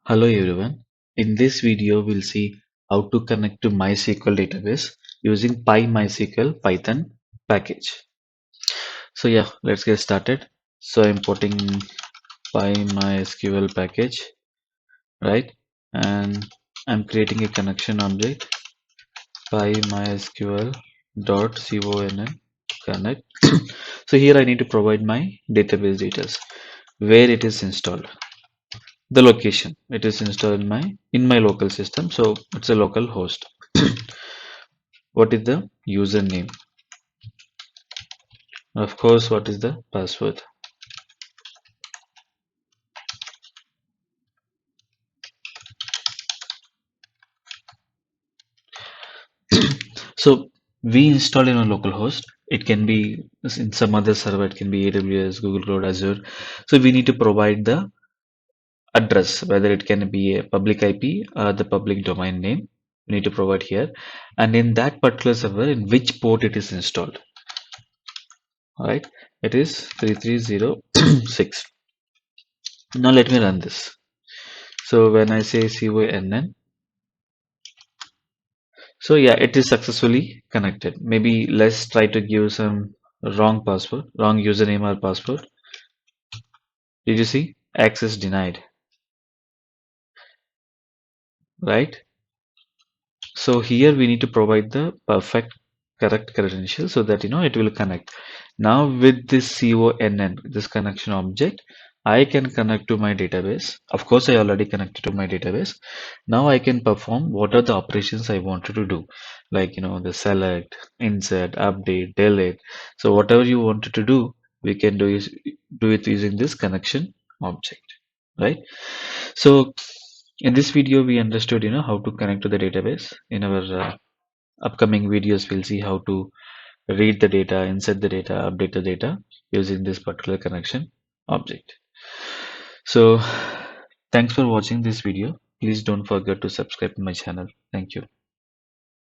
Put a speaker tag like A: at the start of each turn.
A: Hello everyone. In this video, we'll see how to connect to MySQL database using PyMysql Python package. So yeah, let's get started. So I'm importing PyMysql package, right? And I'm creating a connection object PyMysql dot conn connect. So here I need to provide my database details, where it is installed, the location it is installed in my local system, so it's a local host. What is the username? Of course, what is the password? So we install in a local host. It can be in some other server, it can be AWS, Google Cloud, Azure. So we need to provide the address, whether it can be a public IP or the public domain name. We need to provide here, and in that particular server, in which port it is installed. All right, it is 3306. Now let me run this. So when I say conn, so yeah, it is successfully connected. Maybe let's try to give some wrong password, wrong username or password. Did you see? Access denied, right? So here we need to provide the perfect correct credential so that it will connect. Now with this conn, this connection object, I can connect to my database. Of course, I already connected to my database. Now I can perform what are the operations I wanted to do, like the select, insert, update, delete. So whatever you wanted to do, we can do it using this connection object, right? So in this video, we understood, how to connect to the database. In our upcoming videos, we'll see how to read the data, insert the data, update the data using this particular connection object. So thanks for watching this video. Please don't forget to subscribe to my channel. Thank you.